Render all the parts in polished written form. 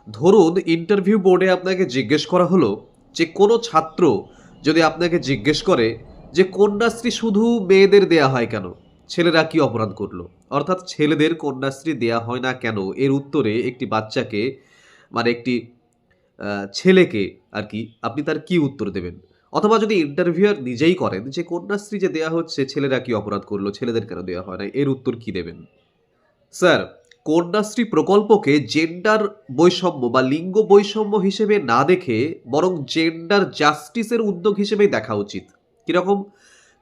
ধরুন ইন্টারভিউ বোর্ডে আপনাকে জিজ্ঞেস করা হলো যে কোনো ছাত্র যদি আপনাকে জিজ্ঞেস করে যে কন্যাশ্রী শুধু মেয়েদের দেয়া হয় কেন, ছেলেরা কি অপরাধ করলো, অর্থাৎ ছেলেদের কন্যাশ্রী দেয়া হয় না কেন, এর উত্তরে একটি বাচ্চাকে মানে একটি ছেলেকে আর কি আপনি তার কি উত্তর দেবেন? অথবা যদি ইন্টারভিউয়ার নিজেই করেন যে কন্যাশ্রী যে দেয়া হচ্ছে ছেলেরা কি অপরাধ করলো, ছেলেদের কেন দেওয়া হয় না, এর উত্তর কি দেবেন? স্যার, কন্যাশ্রী প্রকল্পকে জেন্ডার বৈষম্য বা লিঙ্গ বৈষম্য হিসেবে না দেখে বরং জেন্ডার জাস্টিসের উদ্যোগ হিসেবেই দেখা উচিত। কিরকম?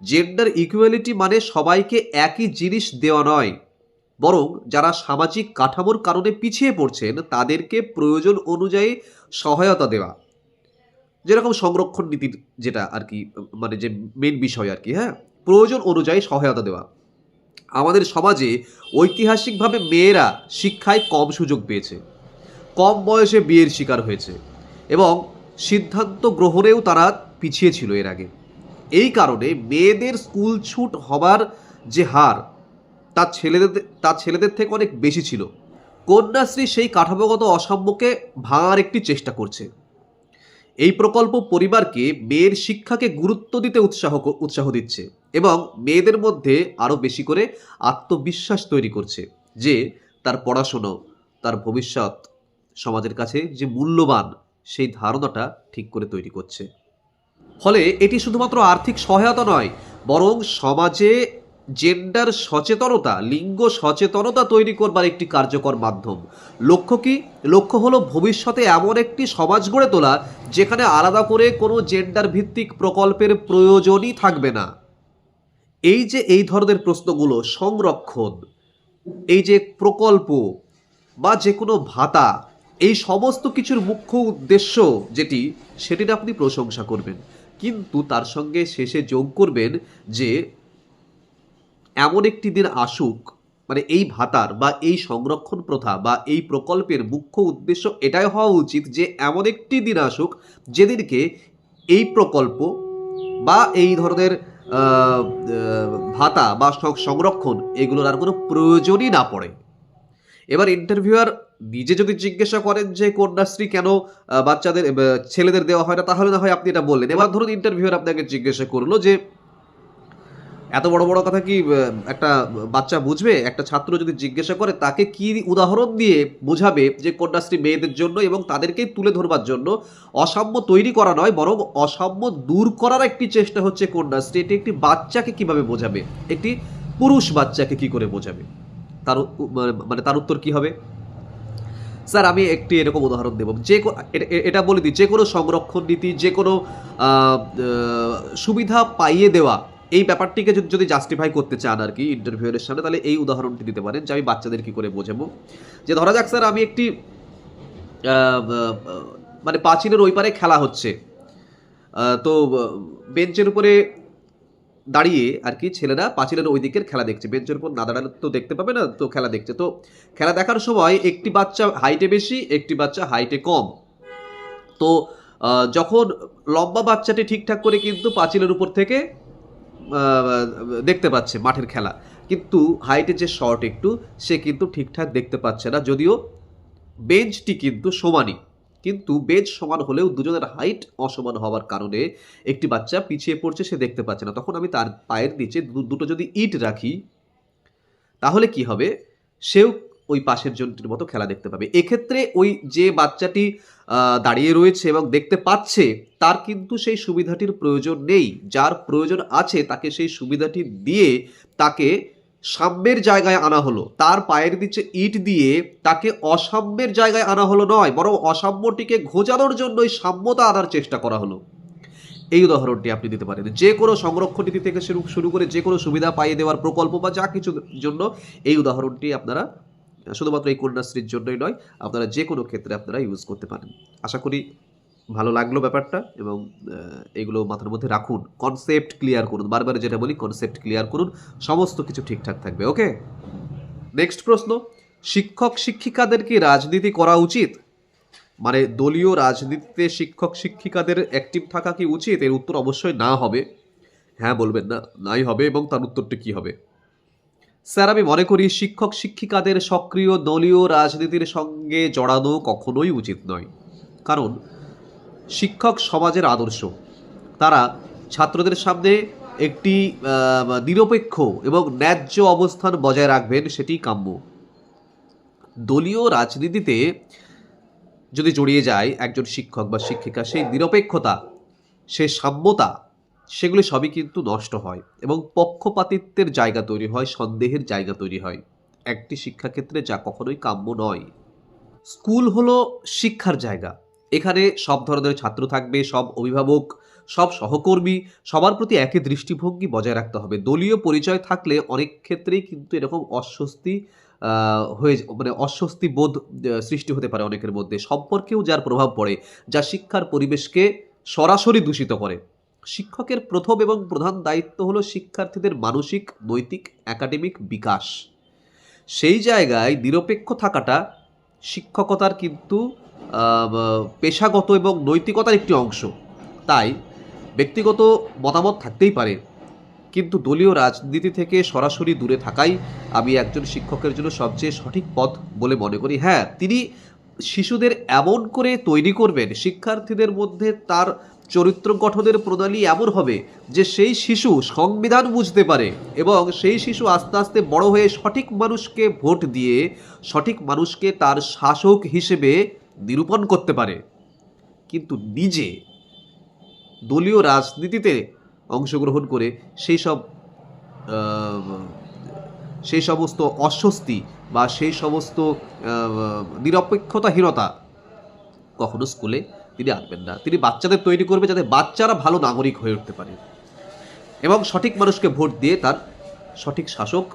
জেন্ডার ইকুয়ালিটি মানে সবাইকে একই জিনিস দেওয়া নয়, বরং যারা সামাজিক কাঠামোর কারণে পিছিয়ে পড়ছেন তাদেরকে প্রয়োজন অনুযায়ী সহায়তা দেওয়া। যেরকম সংরক্ষণ নীতির যেটা আর কি, মানে যে মেন বিষয় আর কি, হ্যাঁ, প্রয়োজন অনুযায়ী সহায়তা দেওয়া। আমাদের সমাজে ঐতিহাসিকভাবে মেয়েরা শিক্ষায় কম সুযোগ পেয়েছে, কম বয়সে বিয়ের শিকার হয়েছে এবং সিদ্ধান্ত গ্রহণেও তারা পিছিয়ে ছিল এর আগে। এই কারণে মেয়েদের স্কুল ছুট হবার যে হার তা ছেলেদের থেকে অনেক বেশি ছিল। কন্যাশ্রী সেই কাঠামোগত অসাম্যকে ভাঙার একটি চেষ্টা করছে। এই প্রকল্প পরিবারকে মেয়ের শিক্ষাকে গুরুত্ব দিতে উৎসাহ দিচ্ছে এবং মেয়েদের মধ্যে আরও বেশি করে আত্মবিশ্বাস তৈরি করছে যে তার পড়াশুনো, তার ভবিষ্যৎ সমাজের কাছে যে মূল্যবান, সেই ধারণাটা ঠিক করে তৈরি করছে। ফলে এটি শুধুমাত্র আর্থিক সহায়তা নয়, বরং সমাজে জেন্ডার সচেতনতা, লিঙ্গ সচেতনতা তৈরি করবার একটি কার্যকর মাধ্যম। লক্ষ্য কি? লক্ষ্য হলো ভবিষ্যতে এমন একটি সমাজ গড়ে তোলা যেখানে আলাদা করে কোনো জেন্ডার ভিত্তিক প্রকল্পের প্রয়োজনই থাকবে না। এই যে এই ধরনের প্রশ্নগুলো, সংরক্ষণ, এই যে প্রকল্প বা যে কোনো ভাতা, এই সমস্ত কিছুর মুখ্য উদ্দেশ্য যেটি, সেটির আপনি প্রশংসা করবেন, কিন্তু তার সঙ্গে শেষে যোগ করবেন যে এমন একটি দিন আসুক, মানে এই ভাতার বা এই সংরক্ষণ প্রথা বা এই প্রকল্পের মুখ্য উদ্দেশ্য এটাই হওয়া উচিত যে এমন একটি দিন আসুক যেদিনকে এই প্রকল্প বা এই ধরনের ভাতা বা সংরক্ষণ এগুলোর আর কোনো প্রয়োজনই না পড়ে। এবার ইন্টারভিউয়ার নিজে যদি জিজ্ঞাসা করেন যে কন্যাশ্রী কেন বাচ্চাদের ছেলেদের দেওয়া হয় না, তাহলে না হয় আপনি এটা বললেন। এবার ধরুন ইন্টারভিউয়ার আপনাকে জিজ্ঞাসা করলো যে এত বড় বড় কথা কি একটা বাচ্চা বুঝবে? একটা ছাত্র যদি জিজ্ঞাসা করে তাকে কি উদাহরণ দিয়ে বোঝাবে যে কন্যাশ্রী মেয়েদের জন্য এবং তাদেরকেই তুলে ধরবার জন্য, অসাম্য তৈরি করা নয় বরং অসাম্য দূর করার একটি চেষ্টা হচ্ছে কন্যাশ্রী। এটি একটি বাচ্চাকে কিভাবে বোঝাবে, একটি পুরুষ বাচ্চাকে কি করে বোঝাবে, তার মানে তার উত্তর কি হবে? স্যার আমি একটি এরকম উদাহরণ দেব, এটা বলে দিই, যে কোনো সংরক্ষণ নীতি, যে কোনো সুবিধা পাইয়ে দেওয়া, এই ব্যাপারটিকে যদি জাস্টিফাই করতে চান আর কি ইন্টারভিউয়ের সামনে, তাহলে এই উদাহরণটি দিতে পারেন যে আমি বাচ্চাদের কি করে বোঝাবো। যে ধরা যাক স্যার আমি একটি মানে পাঁচিলের ওই পারে খেলা হচ্ছে, তো বেঞ্চের উপরে দাঁড়িয়ে আর কি ছেলেরা পাঁচিলের ওই দিকের খেলা দেখছে, বেঞ্চের উপর না দাঁড়ালে তো দেখতে পাবে না, তো খেলা দেখছে। তো খেলা দেখার সময় একটি বাচ্চা হাইটে বেশি, একটি বাচ্চা হাইটে কম। তো যখন লম্বা বাচ্চাটি ঠিকঠাক করে কিন্তু পাঁচিলের উপর থেকে দেখতে পাচ্ছে মাঠের খেলা, কিন্তু হাইটে যে শর্ট একটু, সে কিন্তু ঠিকঠাক দেখতে পাচ্ছে না, যদিও বেঞ্চটি কিন্তু সমানই, কিন্তু বেঞ্চ সমান হলেও দুজনের হাইট অসমান হওয়ার কারণে একটি বাচ্চা পিছিয়ে পড়ছে, সে দেখতে পাচ্ছে না। তখন আমি তার পায়ের নিচে দুটো যদি ইট রাখি, তাহলে কি হবে? সেও ওই পাশের জনটির মতো খেলা দেখতে পাবে। এক্ষেত্রে ওই যে বাচ্চাটি দাঁড়িয়ে রয়েছে এবং দেখতে পাচ্ছে, তার কিন্তু সেই সুবিধাটির প্রয়োজন নেই। যার প্রয়োজন আছে তাকে সেই সুবিধাটি দিয়ে তাকে সাম্যের জায়গায় আনা হলো। তার পায়ের নিচে ইট দিয়ে তাকে অসাম্যের জায়গায় আনা হলো নয়, বরং অসাম্যটিকে ঘোচানোর জন্যই সাম্যতা আনার চেষ্টা করা হলো। এই উদাহরণটি আপনি দিতে পারেন। যে কোনো সংরক্ষণ নীতি থেকে শুরু করে যে কোনো সুবিধা পাইয়ে দেওয়ার প্রকল্প বা যা কিছুর জন্য এই উদাহরণটি আপনারা শুধুমাত্র এই কন্যাশ্রীর জন্যই নয়, আপনারা যে কোনো ক্ষেত্রে আপনারা ইউজ করতে পারেন। আশা করি ভালো লাগলো ব্যাপারটা, এবং এগুলো মাথার মধ্যে রাখুন। কনসেপ্ট ক্লিয়ার করুন, বারবার যেটা বলি কনসেপ্ট ক্লিয়ার করুন, সমস্ত কিছু ঠিকঠাক থাকবে। ওকে, নেক্সট প্রশ্ন, শিক্ষক শিক্ষিকাদের কি রাজনীতি করা উচিত? মানে দলীয় রাজনীতিতে শিক্ষক শিক্ষিকাদের অ্যাক্টিভ থাকা কি উচিত? এর উত্তর অবশ্যই না হবে। হ্যাঁ বলবেন না, নাই হবে, এবং তার উত্তরটি কি হবে? স্যার, আমি মনে করি শিক্ষক শিক্ষিকাদের সক্রিয় দলীয় রাজনীতির সঙ্গে জড়ানো কখনোই উচিত নয়। কারণ শিক্ষক সমাজের আদর্শ। তারা ছাত্রদের সামনে একটি নিরপেক্ষ এবং ন্যায্য অবস্থান বজায় রাখবেন, সেটি কাম্য। দলীয় রাজনীতিতে যদি জড়িয়ে যায় একজন শিক্ষক বা শিক্ষিকা, সেই নিরপেক্ষতা, সে সাম্যতা, সেগুলি সবই কিন্তু নষ্ট হয় এবং পক্ষপাতিত্বের জায়গা তৈরি হয়, সন্দেহের জায়গা তৈরি হয় একটি শিক্ষাক্ষেত্রে, যা কখনোই কাম্য নয়। স্কুল হলো শিক্ষার জায়গা। এখানে সব ধরনের ছাত্র থাকবে, সব অভিভাবক, সব সহকর্মী, সবার প্রতি একই দৃষ্টিভঙ্গি বজায় রাখতে হবে। দলীয় পরিচয় থাকলে অনেক ক্ষেত্রেই কিন্তু এরকম অস্বস্তি মানে অস্বস্তি বোধ সৃষ্টি হতে পারে অনেকের মধ্যে। সম্পর্কেও যার প্রভাব পড়ে, যা শিক্ষার পরিবেশকে সরাসরি দূষিত করে। শিক্ষকের প্রথম এবং প্রধান দায়িত্ব হলো শিক্ষার্থীদের মানসিক, নৈতিক, একাডেমিক বিকাশ। সেই জায়গায় নিরপেক্ষ থাকাটা শিক্ষকতার কিন্তু পেশাগত এবং নৈতিকতার একটি অংশ। তাই ব্যক্তিগত মতামত থাকতেই পারে, কিন্তু দলীয় রাজনীতি থেকে সরাসরি দূরে থাকাই আমি একজন শিক্ষকের জন্য সবচেয়ে সঠিক পথ বলে মনে করি। হ্যাঁ, তিনি শিশুদের এমন করে তৈরি করবেন, শিক্ষার্থীদের মধ্যে তার চরিত্র গঠনের প্রণালী এমন হবে যে সেই শিশু সংবিধান বুঝতে পারে এবং সেই শিশু আস্তে আস্তে বড় হয়ে সঠিক মানুষকে ভোট দিয়ে সঠিক মানুষকে তার শাসক হিসেবে নিরূপণ করতে পারে। কিন্তু নিজে দলীয় রাজনীতিতে অংশগ্রহণ করে সেই সব সেই সমস্ত অস্বস্তি বা সেই সমস্ত নিরপেক্ষতাহীনতা কখনো স্কুলে তিনি আনবেন না। তিনি বাচ্চাদের তৈরি করবে যাতে বাচ্চারা ভালো নাগরিক হয়ে উঠতে পারে এবং সঠিক মানুষকে ভোট দিয়ে তার সঠিক শাসক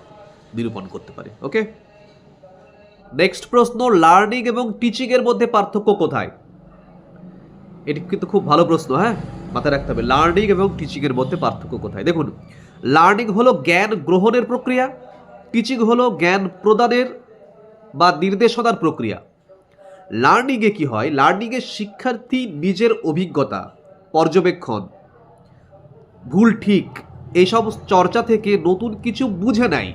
নিরূপণ করতে পারে। ওকে, নেক্সট প্রশ্ন, লার্নিং এবং টিচিং এর মধ্যে পার্থক্য কোথায়? এটি কিন্তু খুব ভালো প্রশ্ন। হ্যাঁ, মাথায় রাখতে হবে লার্নিং এবং টিচিং এর মধ্যে পার্থক্য কোথায়। দেখুন, লার্নিং হলো জ্ঞান গ্রহণের প্রক্রিয়া, টিচিং হলো জ্ঞান প্রদানের বা নির্দেশনার প্রক্রিয়া। লার্নিংয়ে কি হয়? লার্নিংয়ে শিক্ষার্থী নিজের অভিজ্ঞতা, পর্যবেক্ষণ, ভুল ঠিক এইসব চর্চা থেকে নতুন কিছু বুঝে নেয়।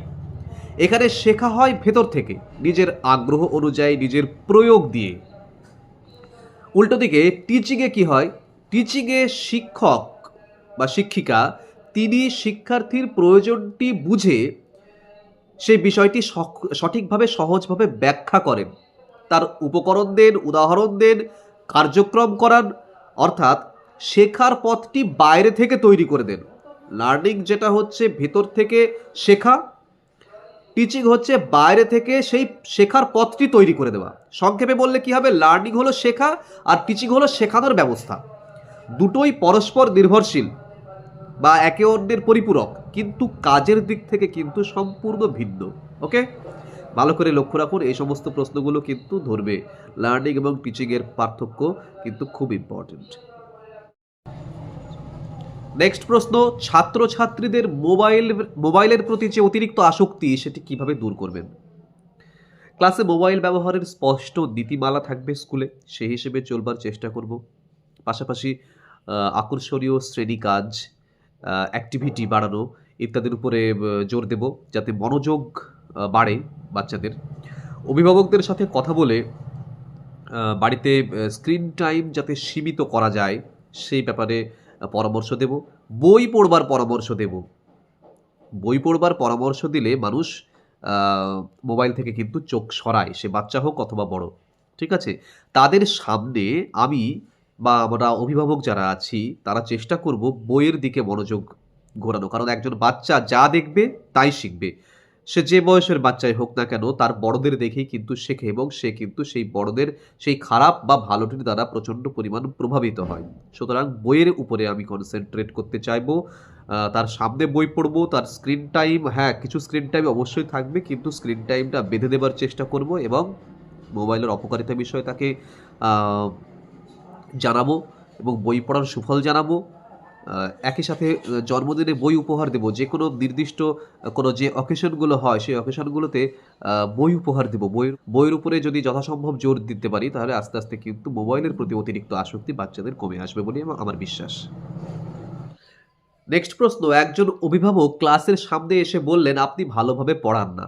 এখানে শেখা হয় ভেতর থেকে, নিজের আগ্রহ অনুযায়ী, নিজের প্রয়োগ দিয়ে। উল্টো দিকে টিচিংয়ে কি হয়? টিচিংয়ে শিক্ষক বা শিক্ষিকা তিনি শিক্ষার্থীর প্রয়োজনটি বুঝে সেই বিষয়টি সঠিকভাবে, সহজভাবে ব্যাখ্যা করেন, তার উপকরণ দেন, উদাহরণ দেন, কার্যক্রম করান, অর্থাৎ শেখার পথটি বাইরে থেকে তৈরি করে দেন। লার্নিং যেটা হচ্ছে ভেতর থেকে শেখা, টিচিং হচ্ছে বাইরে থেকে সেই শেখার পথটি তৈরি করে দেওয়া। সংক্ষেপে বললে কি হবে? লার্নিং হলো শেখা আর টিচিং হলো শেখানোর ব্যবস্থা। দুটোই পরস্পর নির্ভরশীল বা একে অন্যের পরিপূরক, কিন্তু কাজের দিক থেকে কিন্তু সম্পূর্ণ ভিন্ন। ওকে, ভালো করে লক্ষ্য রাখুন, এই সমস্ত প্রশ্নগুলো কিন্তু ধরবে। লার্নিং এবং টিচিং এর পার্থক্য কিন্তু খুব ইম্পর্টেন্ট। নেক্সট প্রশ্ন, ছাত্রছাত্রীদের মোবাইলের প্রতি যে অতিরিক্ত আসক্তি, সেটি কিভাবে দূর করবেন? ক্লাসে মোবাইল ব্যবহারের স্পষ্ট নীতিমালা থাকবে স্কুলে, সেই হিসেবে চলবার চেষ্টা করব। পাশাপাশি আকর্ষণীয় শ্রেণী কাজ, অ্যাক্টিভিটি বাড়ানো ইত্যাদির উপরে জোর দেব, যাতে মনোযোগ বাড়ে বাচ্চাদের। অভিভাবকদের সাথে কথা বলে বাড়িতে স্ক্রিন টাইম যাতে সীমিত করা যায় সেই ব্যাপারে পরামর্শ দেব। বই পড়বার পরামর্শ দেব। বই পড়বার পরামর্শ দিলে মানুষ মোবাইল থেকে কিন্তু চোখ সরায়, সে বাচ্চা হোক অথবা বড়। ঠিক আছে, তাদের সামনে আমি বা আমরা অভিভাবক যারা আছি তারা চেষ্টা করব বইয়ের দিকে মনোযোগ ঘোরানো, কারণ একজন বাচ্চা যা দেখবে তাই শিখবে। সে যে বয়সের বাচ্চাই হোক না কেন, তার বড়দের দেখেই কিন্তু শেখে এবং সে কিন্তু সেই বড়দের সেই খারাপ বা ভালোটির দ্বারা প্রচণ্ড পরিমাণ প্রভাবিত হয়। সুতরাং বইয়ের উপরে আমি কনসেন্ট্রেট করতে চাইবো, তার সামনে বই পড়বো। তার স্ক্রিন টাইম, হ্যাঁ কিছু স্ক্রিন টাইম অবশ্যই থাকবে, কিন্তু স্ক্রিন টাইমটা বেঁধে দেবার চেষ্টা করব এবং মোবাইলের অপকারিতা বিষয়ে তাকে জানাবো এবং বই পড়ার সুফল জানাবো। একই সাথে জন্মদিনে বই উপহার দেব। যে কোনো নির্দিষ্ট কোনো যে অকেশনগুলো হয় সেই অকেশনগুলোতে বই উপহার দেব। বইয়ের উপরে যদি যথাসম্ভব জোর দিতে পারি, তাহলে আস্তে আস্তে কিন্তু মোবাইলের প্রতি অতিরিক্ত আসক্তি বাচ্চাদের কমে আসবে বলে আমার বিশ্বাস। নেক্সট প্রশ্ন, একজন অভিভাবক ক্লাসের সামনে এসে বললেন আপনি ভালোভাবে পড়ান না।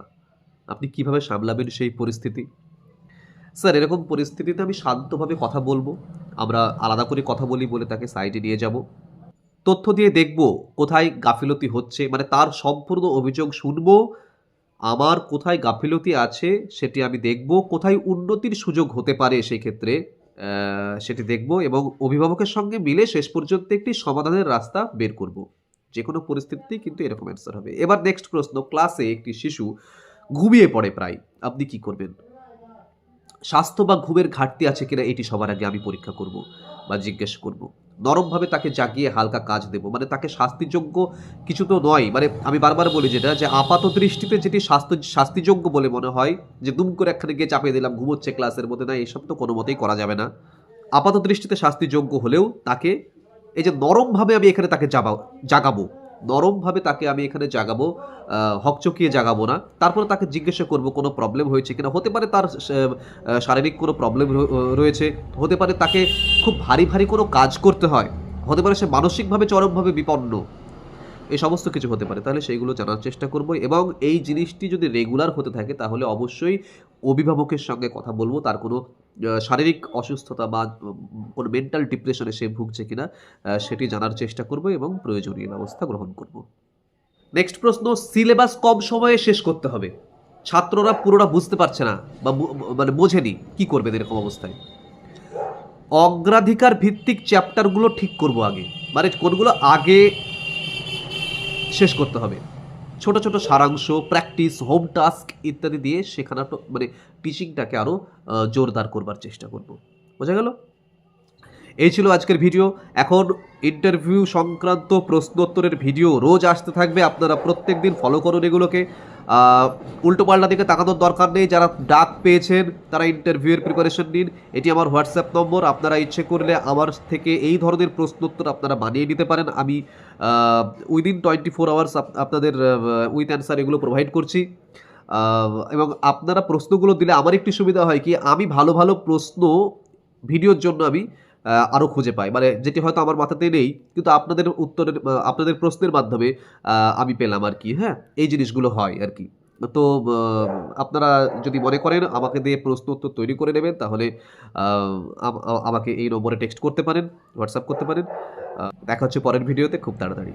আপনি কিভাবে সামলাবেন সেই পরিস্থিতি? স্যার, এরকম পরিস্থিতিতে আমি শান্তভাবে কথা বলবো। আমরা আলাদা করে কথা বলি বলে তাকে সাইডে নিয়ে যাব। তথ্য দিয়ে দেখব কোথায় গাফিলতি হচ্ছে, মানে তার সম্পূর্ণ অভিযোগ শুনবো। আমার কোথায় গাফিলতি আছে সেটি আমি দেখব। কোথায় উন্নতির সুযোগ হতে পারে সেই ক্ষেত্রে সেটি দেখব এবং অভিভাবকের সঙ্গে মিলে শেষ পর্যন্ত একটি সমাধানের রাস্তা বের করব। যেকোনো পরিস্থিতিতেই কিন্তু এরকম অ্যান্সার হবে। এবার নেক্সট প্রশ্ন, ক্লাসে একটি শিশু ঘুমিয়ে পড়ে প্রায়। আপনি কি করবেন? স্বাস্থ্য বা ঘুমের ঘাটতি আছে কিনা এটি সবার আগে আমি পরীক্ষা করব বা জিজ্ঞেস করব। নরমভাবে তাকে জাগিয়ে হালকা কাজ দেব। মানে তাকে শাস্তিযোগ্য কিছু তো নয়। মানে আমি বারবার বলি যেটা যে আপাত দৃষ্টিতে যেটি শাস্তিযোগ্য বলে মনে হয়, যে দুম করে একখানে গিয়ে চাপিয়ে দিলাম ঘুমোচ্ছে ক্লাসের মধ্যে, না, এসব তো কোনো মতেই করা যাবে না। আপাত দৃষ্টিতে শাস্তিযোগ্য হলেও তাকে এই যে নরমভাবে আমি এখানে তাকে জাগাবো, নরমভাবে তাকে আমি এখানে জাগাবো, হকচকিয়ে জাগাবো না। তারপরে তাকে জিজ্ঞাসা করব কোনো প্রবলেম হয়েছে কিনা। হতে পারে তার শারীরিক কোনো প্রবলেম রয়েছে, হতে পারে তাকে খুব ভারী কোনো কাজ করতে হয়, হতে পারে সে মানসিকভাবে চরমভাবে বিপন্ন। এই সমস্ত কিছু হতে পারে। তাহলে সেইগুলো জানার চেষ্টা করব এবং এই জিনিসটি যদি রেগুলার হতে থাকে তাহলে অবশ্যই অভিভাবকের সঙ্গে কথা বলব। তার কোনো শারীরিক অসুস্থতা বা কোনো মেন্টাল ডিপ্রেশনে সে ভুগছে কিনা সেটি জানার চেষ্টা করব এবং প্রয়োজনীয় ব্যবস্থা গ্রহণ করব। নেক্সট প্রশ্ন, সিলেবাস কম সময়ে শেষ করতে হবে। ছাত্ররা পুরোটা বুঝতে পারছে না বা মানে বোঝেনি, কি করবেন এরকম অবস্থায়? অগ্রাধিকার ভিত্তিক চ্যাপ্টারগুলো ঠিক করব আগে। মানে কোনগুলো আগে শেষ করতে হবে। ছোট ছোট সারাংশ, প্র্যাকটিস, হোম টাস্ক ইত্যাদি দিয়ে শেখানোটা মানে টিচিংটাকে আরও জোরদার করবার চেষ্টা করব। বোঝা গেল? এই ছিল আজকের ভিডিও। এখন ইন্টারভিউ সংক্রান্ত প্রশ্নোত্তরের ভিডিও রোজ আসতে থাকবে। আপনারা প্রত্যেক দিন ফলো করুন এগুলোকে। উল্টোপাল্টা দিকে তাকানোর দরকার নেই। যারা ডাক পেয়েছেন তারা ইন্টারভিউয়ের প্রিপারেশন নিন। এটি আমার হোয়াটসঅ্যাপ নম্বর। আপনারা ইচ্ছে করলে আমার থেকে এই ধরনের প্রশ্নোত্তর আপনারা বানিয়ে নিতে পারেন। আমি উইদিন 24 আওয়ার্স আপনাদের উইথ অ্যান্সার এগুলো প্রোভাইড করছি। এবং আপনারা প্রশ্নগুলো দিলে আমার একটি সুবিধা হয় কি, আমি ভালো ভালো প্রশ্ন ভিডিওর জন্য আমি আরও খুঁজে পাই। মানে যেটি হয়তো আমার মাথাতে নেই কিন্তু আপনাদের উত্তরের আপনাদের প্রশ্নের মাধ্যমে আমি পেলাম আর কি। হ্যাঁ, এই জিনিসগুলো হয় আর কি। তো আপনারা যদি মনে করেন আমাকে দিয়ে প্রশ্ন উত্তর তৈরি করে নেবেন তাহলে আমাকে এই নম্বরে টেক্সট করতে পারেন, হোয়াটসঅ্যাপ করতে পারেন। দেখা হচ্ছে পরের ভিডিওতে খুব তাড়াতাড়ি।